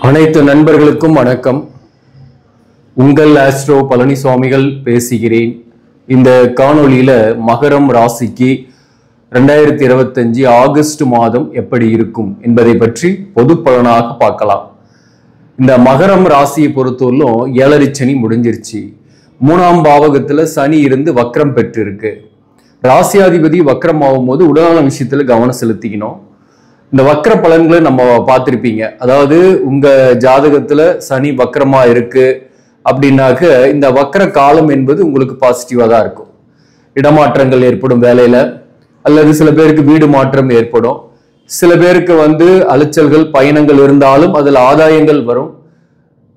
அனைத்து நண்பர்களுக்கும் வணக்கம். உங்கள் ஆஸ்ட்ரோ பழனிசாமிகள் பேசுகிறேன். இந்த காணொளியில மகரம் ராசிக்கு 2025 ஆகஸ்ட் மாதம் எப்படி இருக்கும் என்பதை பற்றி பொது பலனாக பார்க்கலாம். இந்த மகரம் ராசியை பொறுத்தவரையிலும் 7 சனி முடிஞ்சிருச்சு. 3ஆம் பாவகத்துல சனி இருந்து வக்ரம் பெற்று இருக்கு. ராசியாதிபதி வக்ரம் ஆகும் போது உடல்நல விஷயத்துல கவனம் செலுத்திக்கணும். இந்த வக்ர பலன்களை நம்ம பார்த்திருப்பீங்க. அதாவது உங்க ஜாதகத்துல சனி வக்ரமா இருக்கு அப்படின்னாக்க இந்த வக்ர காலம் என்பது உங்களுக்கு பாசிட்டிவா தான் இருக்கும். இடமாற்றங்கள் ஏற்படும் வேலையில, அல்லது சில பேருக்கு வீடு மாற்றம் ஏற்படும். சில பேருக்கு அலைச்சல்கள் பயணங்கள் இருந்தாலும் அதுல ஆதாயங்கள் வரும்.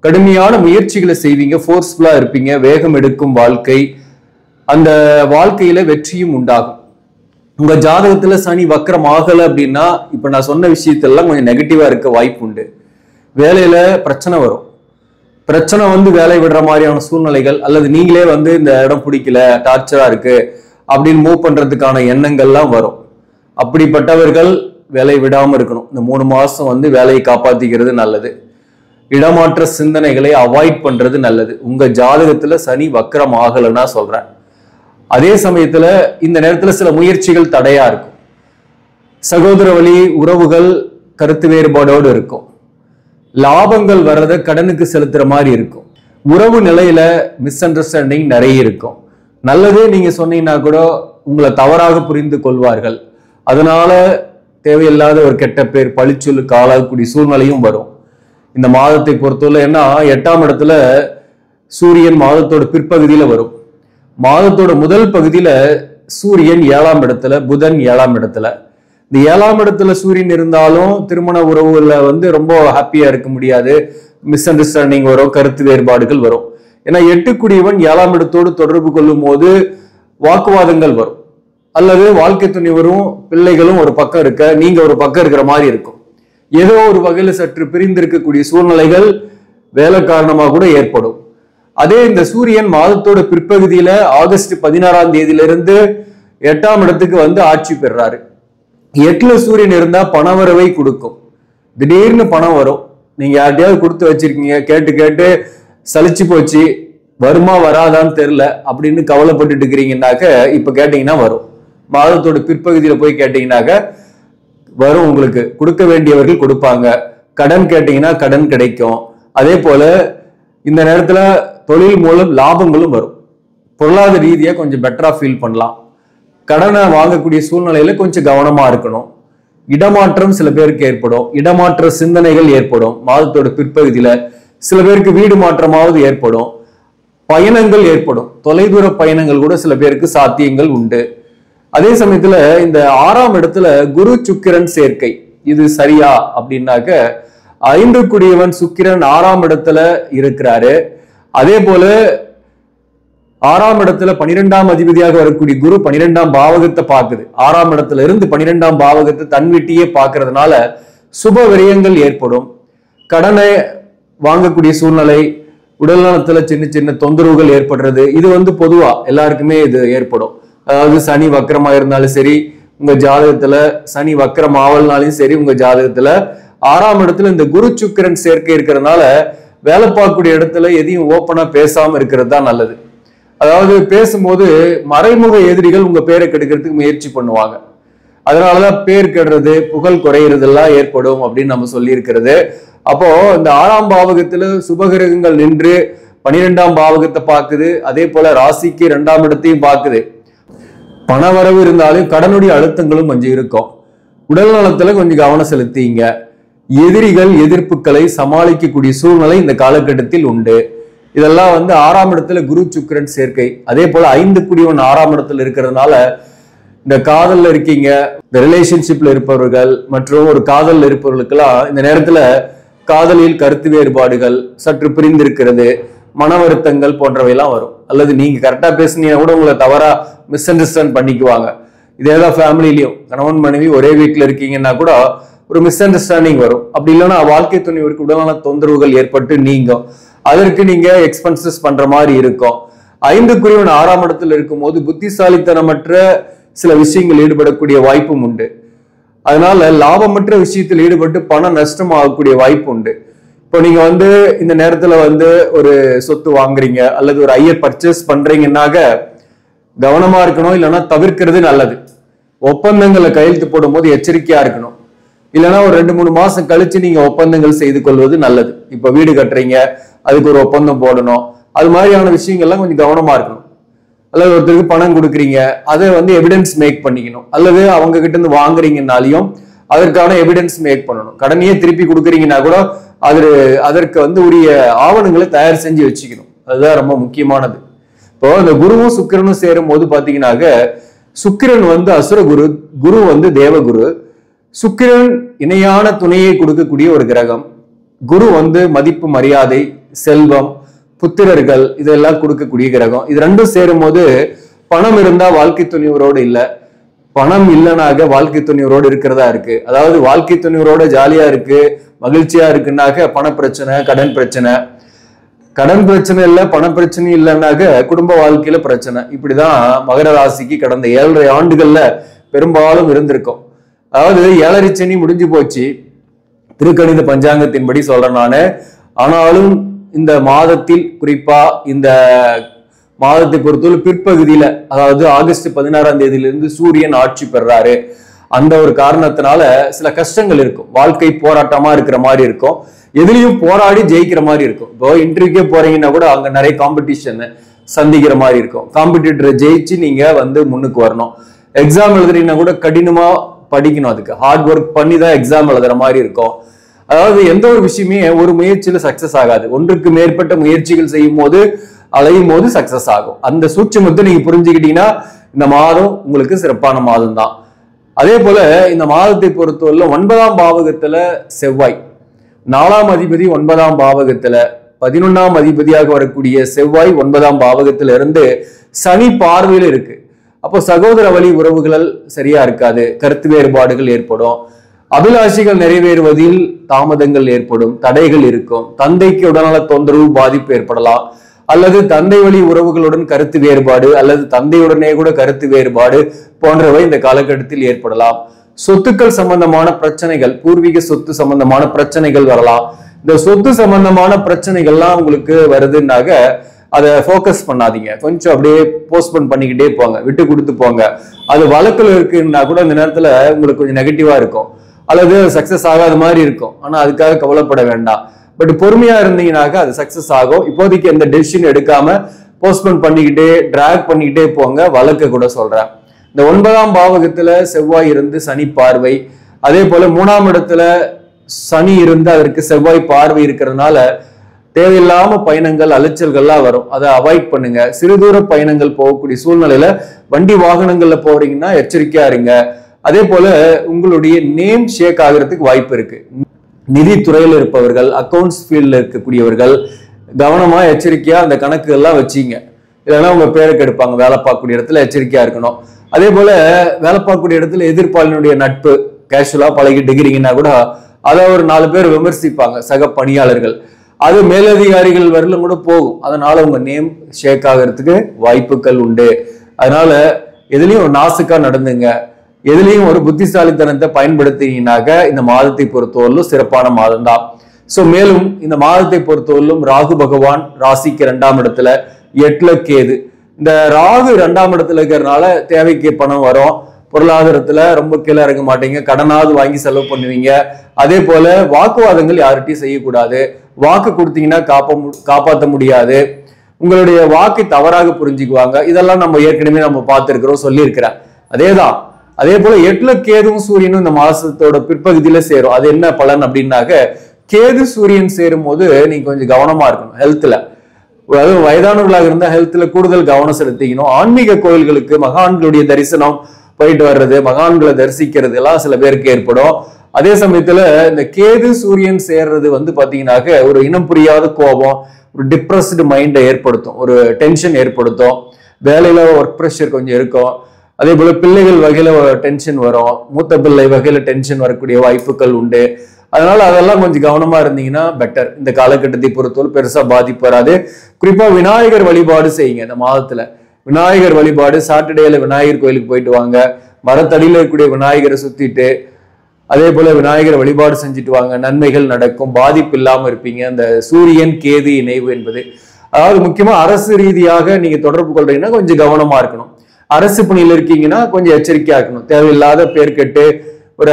கடுமையான முயற்சிகளை செய்வீங்க, ஃபோர்ஸ்ஃபுல்லா இருப்பீங்க, வேகம் எடுக்கும் வாழ்க்கை, அந்த வாழ்க்கையில வெற்றியும் உண்டாகும். உங்க ஜாதகத்துல சனி வக்ரம் ஆகல அப்படின்னா இப்ப நான் சொன்ன விஷயத்தெல்லாம் கொஞ்சம் நெகட்டிவா இருக்க வாய்ப்பு உண்டு. வேலையில பிரச்சனை வரும். பிரச்சனை வேலை விடுற மாதிரியான சூழ்நிலைகள், அல்லது நீங்களே இந்த இடம் பிடிக்கல, டார்ச்சரா இருக்கு அப்படின்னு மூவ் பண்றதுக்கான எண்ணங்கள்லாம் வரும். அப்படிப்பட்டவர்கள் வேலை விடாம இருக்கணும். இந்த 3 மாசம் வேலையை காப்பாத்திக்கிறது நல்லது. இடமாற்ற சிந்தனைகளை அவாய்ட் பண்றது நல்லது. உங்க ஜாதகத்துல சனி வக்ரம் ஆகலைன்னா சொல்றேன். அதே சமயத்துல இந்த நேரத்துல சில முயற்சிகள் தடையா இருக்கும். சகோதர வழி உறவுகள் கருத்து வேறுபாடோடு இருக்கும். லாபங்கள் வர்றத கடனுக்கு செலுத்துற மாதிரி இருக்கும். உறவு நிலையில மிஸ் அண்டர்ஸ்டாண்டிங் நிறைய இருக்கும். நல்லதே நீங்க சொன்னீங்கன்னா கூட உங்களை தவறாக புரிந்து கொள்வார்கள். அதனால தேவையில்லாத ஒரு கெட்ட பேர், பழிச்சொல்லுக்கு ஆளாகக்கூடிய சூழ்நிலையும் வரும். இந்த மாதத்தை பொறுத்தவரை ஏன்னா 8ஆம் இடத்துல சூரியன் மாதத்தோட பிற்பகுதியில வரும். மாதத்தோட முதல் பகுதியில சூரியன் 7ஆம் இடத்துல, புதன் 7ஆம் இடத்துல. இந்த 7ஆம் இடத்துல சூரியன் இருந்தாலும் திருமண உறவுகள்ல ரொம்ப ஹாப்பியா இருக்க முடியாது. மிஸ் அண்டர்ஸ்டாண்டிங் வரும், கருத்து வேறுபாடுகள் வரும். ஏன்னா 8 7ஆம் இடத்தோடு தொடர்பு கொள்ளும் போது வாக்குவாதங்கள் வரும். அல்லது வாழ்க்கை துணைவரும் பிள்ளைகளும் ஒரு பக்கம் இருக்க, நீங்க ஒரு பக்கம் இருக்கிற மாதிரி இருக்கும். ஏதோ ஒரு வகையில சற்று பிரிந்திருக்கக்கூடிய சூழ்நிலைகள் வேலை காரணமாக கூட ஏற்படும். அதே இந்த சூரியன் மாதத்தோட பிற்பகுதியில ஆகஸ்ட் 16ஆம் தேதியிலிருந்து 8ஆம் இடத்துக்கு ஆட்சி பெறாரு. 8ல சூரியன் இருந்தா பணவரவை கொடுக்கும். திடீர்னு பணம் வரும். நீங்க யார்ட்டையாவது கொடுத்து வச்சிருக்கீங்க, கேட்டு கேட்டு சலிச்சு போச்சு, வருமா வராதான்னு தெரியல அப்படின்னு கவலைப்பட்டு இருக்கிறீங்கன்னாக்க இப்ப கேட்டீங்கன்னா வரும். மாதத்தோட பிற்பகுதியில போய் கேட்டீங்கன்னாக்க வரும். உங்களுக்கு கொடுக்க வேண்டியவர்கள் கொடுப்பாங்க. கடன் கேட்டீங்கன்னா கடன் கிடைக்கும். அதே போல இந்த நேரத்துல தொழில் மூலம் லாபங்களும் வரும். பொருளாதார ரீதியா கொஞ்சம் பெட்டரா ஃபீல் பண்ணலாம். கடனை வாங்கக்கூடிய சூழ்நிலையில கொஞ்சம் கவனமா இருக்கணும். இடமாற்றம் சில பேருக்கு ஏற்படும். இடமாற்ற சிந்தனைகள் ஏற்படும். மாதத்தோட பிற்பகுதியில சில பேருக்கு வீடு மாற்றமாவது ஏற்படும். பயணங்கள் ஏற்படும். தொலைதூர பயணங்கள் கூட சில பேருக்கு சாத்தியங்கள் உண்டு. அதே சமயத்துல இந்த 6ஆம் இடத்துல குரு சுக்கிரன் சேர்க்கை, இது சரியா அப்படின்னாக்க 5 சுக்கிரன் 6ஆம் இடத்துல இருக்கிறாரு. அதே போல 6ஆம் இடத்துல 12ஆம் அதிபதியாக வரக்கூடிய குரு 12ஆம் பாவகத்தை பார்க்குது. 6ஆம் இடத்துல இருந்து 12ஆம் பாவகத்தை தன் வீட்டையே பார்க்கறதுனால சுப விரயங்கள் ஏற்படும். கடனை வாங்கக்கூடிய சூழ்நிலை, உடல் நலத்துல சின்ன சின்ன தொந்தரவுகள் ஏற்படுறது, இது பொதுவா எல்லாருக்குமே இது ஏற்படும். அதாவது சனி வக்ரமா இருந்தாலும் சரி, உங்க ஜாதகத்துல சனி வக்ரம் ஆவல்னாலும் சரி, உங்க ஜாதகத்துல 6ஆம் இடத்துல இந்த குரு சுக்கிரன் சேர்க்கை இருக்கிறதுனால வேலை பார்க்கக்கூடிய இடத்துல எதையும் ஓப்பனா பேசாம இருக்கிறது தான் நல்லது. அதாவது பேசும்போது மறைமுக எதிரிகள் உங்க பேரை கெடுக்கிறதுக்கு முயற்சி பண்ணுவாங்க. அதனாலதான் பேர் கெடுறது, புகழ் குறையிறது எல்லாம் ஏற்படும் அப்படின்னு நம்ம சொல்லி இருக்கிறது. அப்போ இந்த 6ஆம் பாவகத்துல சுபகிரகங்கள் நின்று 12ஆம் பாவகத்தை பார்க்குது. அதே போல ராசிக்கு 2ஆம் இடத்தையும் பார்க்குது. பணவரவு இருந்தாலும் கடனுடைய அழுத்தங்களும் கொஞ்சம் இருக்கும். உடல் நலத்துல கொஞ்சம் கவனம் செலுத்திங்க. எதிரிகள் எதிர்ப்புகளை சமாளிக்கக்கூடிய சூழ்நிலை இந்த காலகட்டத்தில் உண்டு. இதெல்லாம் 6ஆம் இடத்துல குரு சுக்கிரன் சேர்க்கை. அதே போல 5 6ஆம் இடத்துல இருக்கிறதுனால இந்த காதல்ல இருக்கீங்க, இந்த ரிலேஷன்ஷிப்ல இருப்பவர்கள் மற்றும் ஒரு காதல்ல இருப்பவர்களுக்கெல்லாம் இந்த நேரத்துல காதலில் கருத்து வேறுபாடுகள், சற்று பிரிந்திருக்கிறது, மன வருத்தங்கள் போன்றவையெல்லாம் வரும். அல்லது நீங்க கரெக்டா பேசுனீங்கன்னா கூட உங்களை தவறா மிஸ் அண்டர்ஸ்டாண்ட் பண்ணிக்குவாங்க. இதேதான் ஃபேமிலிலையும் கணவன் மனைவி ஒரே வீட்டுல இருக்கீங்கன்னா கூட ஒரு மிஸ் அண்டர்ஸ்டாண்டிங் வரும். அப்படி இல்லைன்னா வாழ்க்கை துணைவருக்கு உடலான தொந்தரவுகள் ஏற்பட்டு நீங்கும். அதற்கு நீங்க எக்ஸ்பென்சஸ் பண்ற மாதிரி இருக்கும். 5 6ஆம் இடத்துல இருக்கும் போது புத்திசாலித்தனமற்ற சில விஷயங்கள் ஈடுபடக்கூடிய வாய்ப்பும் உண்டு. அதனால லாபமற்ற விஷயத்தில் ஈடுபட்டு பண நஷ்டம் ஆகக்கூடிய வாய்ப்பு உண்டு. இப்போ நீங்க வந்து இந்த நேரத்துல வந்து ஒரு சொத்து வாங்குறீங்க அல்லது ஒரு ஐயர் பர்ச்சேஸ் பண்றீங்கன்னாக கவனமா இருக்கணும், இல்லைன்னா தவிர்க்கிறது நல்லது. ஒப்பந்தங்களை கையெழுத்து போடும் போது எச்சரிக்கையா இருக்கணும். இல்லைன்னா ஒரு 2-3 மாசம் கழிச்சு நீங்க ஒப்பந்தங்கள் செய்து கொள்வது நல்லது. இப்ப வீடு கட்டுறீங்க, அதுக்கு ஒரு ஒப்பந்தம் போடணும், அது மாதிரியான விஷயங்கள்லாம் கொஞ்சம் கவனமா இருக்கணும். அல்லது ஒருத்தருக்கு பணம் கொடுக்குறீங்க, அதை வந்து எவிடன்ஸ் மேக் பண்ணிக்கணும். அல்லது அவங்க கிட்ட இருந்து வாங்குறீங்கனாலையும் அதற்கான எவிடன்ஸ் மேக் பண்ணணும். கடனையே திருப்பி கொடுக்குறீங்கன்னா கூட அதற்கு வந்து உரிய ஆவணங்களை தயார் செஞ்சு வச்சுக்கணும். அதுதான் ரொம்ப முக்கியமானது. இப்போ இந்த குருவும் சுக்கிரனும் சேரும் போது பாத்தீங்கன்னாக்க சுக்கிரன் வந்து அசுர குரு, குரு வந்து தேவகுரு. சுக்கிரன் இணையான துணையை கொடுக்கக்கூடிய ஒரு கிரகம். குரு வந்து மதிப்பு, மரியாதை, செல்வம், புத்திரர்கள் இதெல்லாம் கொடுக்கக்கூடிய கிரகம். இது ரெண்டும் சேரும் போது பணம் இருந்தா வாழ்க்கை துணிவரோடு இல்ல, பணம் இல்லைனாக வாழ்க்கை துணிவரோடு இருக்கிறதா இருக்கு. அதாவது வாழ்க்கை துணிவரோட ஜாலியா இருக்கு, மகிழ்ச்சியா இருக்குன்னாக்க பண பிரச்சனை, கடன் பிரச்சனை. கடன் பிரச்சனை இல்லை, பண பிரச்சனை இல்லைன்னாக்க குடும்ப வாழ்க்கையில பிரச்சனை. இப்படிதான் மகர ராசிக்கு கடந்த 7.5 ஆண்டுகள்ல பெரும்பாலும் இருந்திருக்கும். அதாவது 7.5 சனி முடிஞ்சு போச்சு திருக்கணித பஞ்சாங்கத்தின்படி சொல்றேன் நானு. ஆனாலும் இந்த மாதத்தில், குறிப்பா இந்த மாதத்தை பொறுத்தவரை பிற்பகுதியில, அதாவது ஆகஸ்ட் 16ஆம் தேதியிலிருந்து சூரியன் ஆட்சி பெறாரு. அந்த ஒரு காரணத்தினால சில கஷ்டங்கள் இருக்கும். வாழ்க்கை போராட்டமா இருக்கிற மாதிரி இருக்கும், எதுலையும் போராடி ஜெயிக்கிற மாதிரி இருக்கும். இப்போ இன்டர்வியூக்கே போறீங்கன்னா கூட அங்க நிறைய காம்படிஷன் சந்திக்கிற மாதிரி இருக்கும். காம்படிட்டரை ஜெயிச்சு நீங்க வந்து முன்னுக்கு வரணும். எக்ஸாம் எழுதுறீங்கன்னா கூட கடினமா படிக்கணும், அதுக்கு ஹார்ட் ஒர்க் பண்ணி தான் எக்ஸாம் எழுதுற மாதிரி இருக்கும். அதாவது எந்த ஒரு விஷயமே ஒரு முயற்சியில சக்சஸ் ஆகாது. ஒன்றுக்கு மேற்பட்ட முயற்சிகள் செய்யும் போது, அலையும் போது சக்சஸ் ஆகும். அந்த சூட்சமத்தை நீங்க புரிஞ்சுக்கிட்டீங்கன்னா இந்த மாதம் உங்களுக்கு சிறப்பான மாதம் தான். அதே போல இந்த மாதத்தை பொறுத்தவரை 9ஆம் பாவகத்துல செவ்வாய், 4ஆம் அதிபதி 9ஆம் பாவகத்துல, 11ஆம் அதிபதியாக வரக்கூடிய செவ்வாய் 9ஆம் பாவகத்துல இருந்து சனி பார்வையில இருக்கு. அப்போ சகோதர வழி உறவுகள் சரியா இருக்காது, கருத்து வேறுபாடுகள் ஏற்படும், அபிலாஷைகள் நிறைவேறுவதில் தாமதங்கள் ஏற்படும், தடைகள் இருக்கும், தந்தைக்கு உடல்நல தொந்தரவு, பாதிப்பு ஏற்படலாம், அல்லது தந்தை வழி உறவுகளுடன் கருத்து வேறுபாடு அல்லது தந்தையுடனே கூட கருத்து வேறுபாடு போன்றவை இந்த காலகட்டத்தில் ஏற்படலாம். சொத்துக்கள் சம்பந்தமான பிரச்சனைகள், பூர்வீக சொத்து சம்பந்தமான பிரச்சனைகள் வரலாம். இந்த சொத்து சம்பந்தமான பிரச்சனைகள்லாம் உங்களுக்கு வருதுன்னாக அதை ஃபோக்கஸ் பண்ணாதீங்க, கொஞ்சம் அப்படியே போஸ்ட்போன் பண்ணிக்கிட்டே போங்க, விட்டு கொடுத்து போங்க. அது வழக்கில் இருக்குன்னா கூட இந்த நேரத்துல உங்களுக்கு கொஞ்சம் நெகட்டிவா இருக்கும், அல்லது சக்சஸ் ஆகாத மாதிரி இருக்கும். ஆனா அதுக்காக கவலைப்பட வேண்டாம். பட் பொறுமையா இருந்தீங்கன்னாக்க அது சக்சஸ் ஆகும். இப்போதைக்கு எந்த டெசிஷன் எடுக்காம போஸ்ட்போன் பண்ணிக்கிட்டே டிராக் பண்ணிக்கிட்டே போங்க. வழக்க கூட சொல்றேன். இந்த 9ஆம் பாவகத்துல செவ்வாய் இருந்து சனி பார்வை, அதே போல 3ஆம் இடத்துல சனி இருந்து அதற்கு செவ்வாய் பார்வை இருக்கிறதுனால தேவையில்லாம பயணங்கள், அலைச்சல்கள்லாம் வரும். அதை அவாய்ட் பண்ணுங்க. சிறுதூர பயணங்கள் போகக்கூடிய சூழ்நிலையில வண்டி வாகனங்கள்ல போறீங்கன்னா எச்சரிக்கையா இருங்க. அதே போல உங்களுடைய நேம் ஷேக் ஆகிறதுக்கு வாய்ப்பு இருக்கு. நிதித்துறையில் இருப்பவர்கள், அக்கௌண்ட்ஸ் ஃபீல்ட்ல இருக்கக்கூடியவர்கள் கவனமா எச்சரிக்கையா அந்த கணக்கு எல்லாம் வச்சிங்க, இல்லைன்னா உங்க பேரை கெடுப்பாங்க. வேலை பார்க்கக்கூடிய இடத்துல எச்சரிக்கையா இருக்கணும். அதே போல வேலை பார்க்கக்கூடிய இடத்துல எதிர்ப்பாளினுடைய நட்பு, கேஷுவலா பழகிட்டு இருக்கிறீங்கன்னா கூட அதை ஒரு 4 பேர் விமர்சிப்பாங்க, சக பணியாளர்கள். அது மேலதிகாரிகள் வரலும் கூட போகும். அதனால உங்க நேம் ஷேக் ஆகிறதுக்கு வாய்ப்புகள் உண்டு. அதனால எதுலையும் ஒரு நாசுக்கா நடந்துங்க, எதுலையும் ஒரு புத்திசாலித்தனத்தை பயன்படுத்தினீங்கன்னாக்க இந்த மாதத்தை பொறுத்தவரையிலும் சிறப்பான மாதம் தான். சோ மேலும் இந்த மாதத்தை பொறுத்தவரையிலும் ராகு பகவான் ராசிக்கு 2ஆம் இடத்துல, 8ல கேது. இந்த ராகு 2ஆம் இடத்துல இருக்கிறதுனால தேவைக்கு பணம் வரும், பொருளாதாரத்துல ரொம்ப கீழே இறங்க மாட்டீங்க, கடனாவது வாங்கி செலவு பண்ணுவீங்க. அதே போல வாக்குவாதங்கள் யார்கிட்டையும் செய்யக்கூடாது. வாக்கு கொடுத்தீங்கன்னா காப்பாற்ற முடியாது, உங்களுடைய வாக்கை தவறாக புரிஞ்சுக்குவாங்க. இதெல்லாம் நம்ம ஏற்கனவே நம்ம பார்த்திருக்கிறோம், சொல்லியிருக்கிறேன். அதேதான். அதே போல 8ல கேதுவும் சூரியனும் இந்த மாசத்தோட பிற்பகுதியில சேரும். அது என்ன பலன் அப்படின்னாக்க, கேது சூரியன் சேரும் போது நீங்க கொஞ்சம் கவனமா இருக்கணும் ஹெல்த்ல. அதாவது வயதானவர்களாக இருந்தா ஹெல்த்ல கூடுதல் கவனம் செலுத்திக்கணும். ஆன்மீக கோயில்களுக்கு மகான்களுடைய தரிசனம் போயிட்டு வர்றது, மகான்களை தரிசிக்கிறது எல்லாம் சில பேருக்கு ஏற்படும். அதே சமயத்துல இந்த கேது சூரியன் சேர்றது வந்து பாத்தீங்கன்னாக்க ஒரு இனம் புரியாத கோபம், ஒரு டிப்ரெஸ்டு மைண்டை ஏற்படுத்தும், ஒரு டென்ஷன் ஏற்படுத்தும். வேலையில ஒர்க் ப்ரெஷர் கொஞ்சம் இருக்கும். அதே போல பிள்ளைகள் வகையில டென்ஷன் வரும், மூத்த பிள்ளை வகையில டென்ஷன் வரக்கூடிய வாய்ப்புகள் உண்டு. அதனால அதெல்லாம் கொஞ்சம் கவனமா இருந்தீங்கன்னா பெட்டர். இந்த காலகட்டத்தை பொறுத்தவரை பெருசா பாதிப்பு வராது. குறிப்பா விநாயகர் வழிபாடு செய்யுங்க இந்த மாதத்துல. விநாயகர் வழிபாடு, சாட்டர்டேல விநாயகர் கோயிலுக்கு போயிட்டு வாங்க, மரத்தடியில இருக்கக்கூடிய விநாயகரை சுத்திட்டு, அதே போல விநாயகர் வழிபாடு செஞ்சுட்டு வாங்க, நன்மைகள் நடக்கும், பாதிப்பு இல்லாம இருப்பீங்க. அந்த சூரியன் கேது இணைவு என்பது, அதாவது முக்கியமா அரசு ரீதியாக நீங்க தொடர்பு கொள்றீங்கன்னா கொஞ்சம் கவனமா இருக்கணும். அரசு பணியில் இருக்கீங்கன்னா கொஞ்சம் எச்சரிக்கையா இருக்கணும். தேவையில்லாத பேர் கெட்டு ஒரு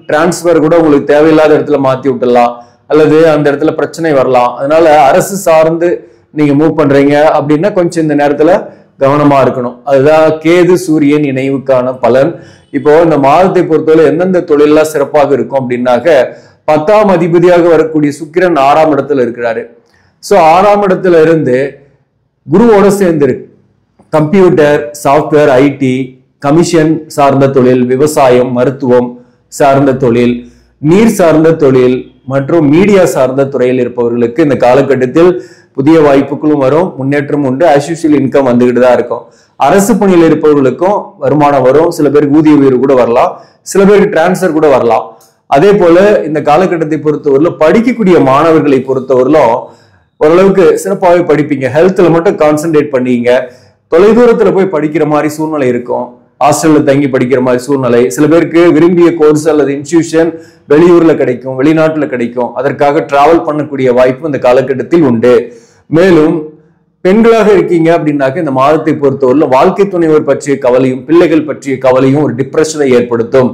டிரான்ஸ்பர் கூட உங்களுக்கு தேவையில்லாத இடத்துல மாத்தி விட்டுடலாம், அல்லது அந்த இடத்துல பிரச்சனை வரலாம். அதனால அரசு சார்ந்து நீங்க மூவ் பண்றீங்க அப்படின்னா கொஞ்சம் இந்த நேரத்துல கவனமா இருக்கணும். அதுதான் கேது சூரியன் இணைவுக்கான பலன். இப்போ இந்த மாதத்தை பொறுத்தவரை எந்தெந்த தொழிலெல்லாம் சிறப்பாக இருக்கும் அப்படின்னாக்க, 10ஆம் அதிபதியாக வரக்கூடிய சுக்கிரன் 6ஆம் இடத்துல இருக்கிறாரு. ஸோ 6ஆம் இடத்துல இருந்து குருவோட சேர்ந்து இருக்கு. கம்ப்யூட்டர், சாஃப்ட்வேர், ஐடி, கமிஷன் சார்ந்த தொழில், விவசாயம், மருத்துவம் சார்ந்த தொழில், நீர் சார்ந்த தொழில் மற்றும் மீடியா சார்ந்த துறையில் இருப்பவர்களுக்கு இந்த காலகட்டத்தில் புதிய வாய்ப்புகளும் வரும், முன்னேற்றம் உண்டு. ஆஸ் யூசுவல் இன்கம் வந்துகிட்டு தான் இருக்கும். அரசு பணியில் இருப்பவர்களுக்கும் வருமானம் வரும். சில பேருக்கு ஊதிய உயர்வு கூட வரலாம், சில பேருக்கு டிரான்ஸ்ஃபர் கூட வரலாம். அதே போல இந்த காலகட்டத்தை பொறுத்தவரையிலும் படிக்கக்கூடிய மாணவர்களை பொறுத்தவரையிலும் ஓரளவுக்கு சிறப்பாகவே படிப்பீங்க. ஹெல்த்ல மட்டும் கான்சென்ட்ரேட் பண்ணீங்க. தொலைதூரத்துல போய் படிக்கிற மாதிரி சூழ்நிலை இருக்கும், ஹாஸ்டல்ல தங்கி படிக்கிற மாதிரி சூழ்நிலை. சில பேருக்கு விரும்பிய கோர்ஸ் அல்லது இன்ஸ்டிடியூஷன் வெளியூர்ல கிடைக்கும், வெளிநாட்டுல கிடைக்கும். அதற்காக டிராவல் பண்ணக்கூடிய வாய்ப்பு இந்த காலகட்டத்தில் உண்டு. மேலும் பெண்களாக இருக்கீங்க அப்படின்னாக்க இந்த மாதத்தை பொறுத்தவரையில வாழ்க்கை துணைவர் பற்றிய கவலையும் பிள்ளைகள் பற்றிய கவலையும் ஒரு டிப்ரெஷனை ஏற்படுத்தும்.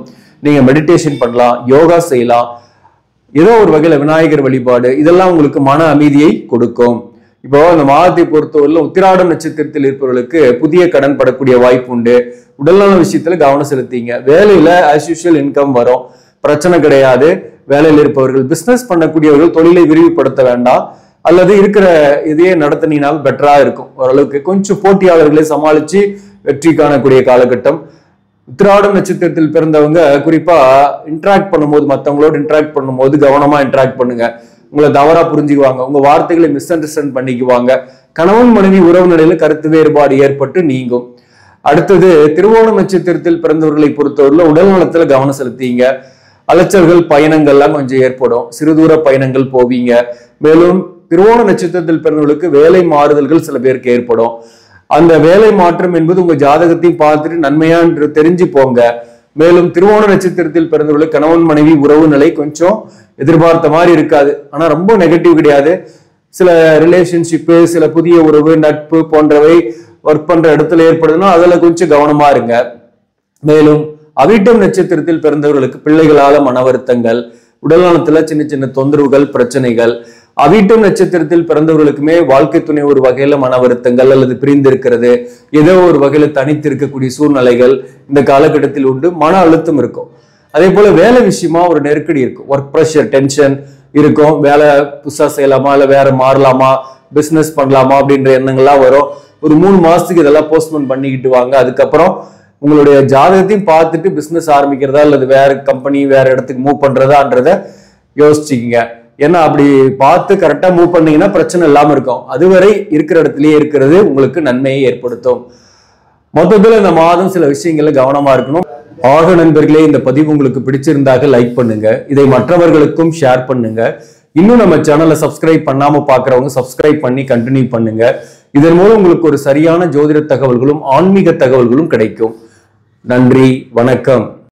நீங்க மெடிடேஷன் பண்ணலாம், யோகா செய்யலாம், ஏதோ ஒரு வகையில விநாயகர் வழிபாடு, இதெல்லாம் உங்களுக்கு மன அமைதியை கொடுக்கும். இப்போ இந்த மாதத்தை பொறுத்தவரையில உத்திராடம் நட்சத்திரத்தில் இருப்பவர்களுக்கு புதிய கடன் படக்கூடிய வாய்ப்பு உண்டு. உடல்நல விஷயத்துல கவனம் செலுத்திங்க. வேலையில ஆஸ் யூசுவல் இன்கம் வரும், பிரச்சனை கிடையாது. வேலையில் இருப்பவர்கள், பிசினஸ் பண்ணக்கூடியவர்கள் தொழிலை விரிவுபடுத்த வேண்டாம், அல்லது இருக்கிற இதையே நடத்தினாலும் பெட்டரா இருக்கும். ஓரளவுக்கு கொஞ்சம் போட்டியாளர்களை சமாளிச்சு வெற்றி காணக்கூடிய காலகட்டம். உத்திராடம் நட்சத்திரத்தில் பிறந்தவங்க குறிப்பா இன்டராக்ட் பண்ணும்போது, மற்றவங்களோட இன்டராக்ட் பண்ணும்போது கவனமா இன்டராக்ட் பண்ணுங்க. உங்களை தவறா புரிஞ்சுக்குவாங்க, உங்க வார்த்தைகளை மிஸ் அண்டர்ஸ்டாண்ட் பண்ணிக்குவாங்க. கணவன் மனைவி உறவு நிலையில கருத்து வேறுபாடு ஏற்பட்டு நீங்கும். அடுத்தது திருவோணம் நட்சத்திரத்தில் பிறந்தவர்களை பொறுத்தவரையில உடல் நலத்துல கவனம் செலுத்திங்க. அலைச்சல்கள், பயணங்கள்லாம் கொஞ்சம் ஏற்படும், சிறுதூர பயணங்கள் போவீங்க. மேலும் திருவோண நட்சத்திரத்தில் பிறந்தவர்களுக்கு வேலை மாறுதல்கள் சில பேருக்கு ஏற்படும். அந்த வேலை மாற்றம் என்பது உங்க ஜாதகத்தையும் பார்த்துட்டு நன்மையா என்று தெரிஞ்சு போங்க. மேலும் திருவோண நட்சத்திரத்தில் பிறந்தவர்களுக்கு கணவன் மனைவி உறவு நிலை கொஞ்சம் எதிர்பார்த்த மாதிரி இருக்காது, ஆனா ரொம்ப நெகட்டிவ் கிடையாது. சில ரிலேஷன்ஷிப்பு, சில புதிய உறவு, நட்பு போன்றவை ஒர்க் பண்ற இடத்துல ஏற்படுதுன்னா அதுல கொஞ்சம் கவனமா இருங்க. மேலும் அவிட்டம் நட்சத்திரத்தில் பிறந்தவர்களுக்கு பிள்ளைகளால மன வருத்தங்கள், உடல் நலத்துல சின்ன சின்ன தொந்தரவுகள், பிரச்சனைகள். அவிட்டம் நட்சத்திரத்தில் பிறந்தவர்களுக்குமே வாழ்க்கை துணை ஒரு வகையில மன வருத்தங்கள் அல்லது பிரிந்து இருக்கிறது, ஏதோ ஒரு வகையில தனித்து இருக்கக்கூடிய சூழ்நிலைகள் இந்த காலகட்டத்தில் உண்டு. மன அழுத்தம் இருக்கும். அதே போல வேலை விஷயமா ஒரு நெருக்கடி இருக்கும், ஒர்க் ப்ரெஷர், டென்ஷன் இருக்கும். வேலை புதுசா செய்யலாமா, இல்ல வேற மாறலாமா, பிசினஸ் பண்ணலாமா அப்படின்ற எண்ணங்கள்லாம் வரும். ஒரு 3 மாசத்துக்கு இதெல்லாம் போஸ்ட்போன் பண்ணிக்கிட்டு வாங்க. அதுக்கப்புறம் உங்களுடைய ஜாதகத்தையும் பார்த்துட்டு பிசினஸ் ஆரம்பிக்கிறதா அல்லது வேற கம்பெனி வேற இடத்துக்கு மூவ் பண்றதான்றத யோசிச்சுக்கீங்க. ஏன்னா அப்படி பார்த்து கரெக்டா மூவ் பண்ணீங்கன்னா பிரச்சனை இல்லாம இருக்கும். அதுவரை இருக்கிற இடத்துலயே இருக்கிறது உங்களுக்கு நன்மையை ஏற்படுத்தும். மொத்தத்துல இந்த மாதம் சில விஷயங்கள்ல கவனமா இருக்கணும். ஆக நண்பர்களே, இந்த பதிவு உங்களுக்கு பிடிச்சிருந்தாக லைக் பண்ணுங்க, இதை மற்றவர்களுக்கும் ஷேர் பண்ணுங்க. இன்னும் நம்ம சேனலை சப்ஸ்கிரைப் பண்ணாம பாக்குறவங்க சப்ஸ்கிரைப் பண்ணி கண்டினியூ பண்ணுங்க. இதன் மூலம் உங்களுக்கு ஒரு சரியான ஜோதிட தகவல்களும் ஆன்மீக தகவல்களும் கிடைக்கும். நன்றி, வணக்கம்.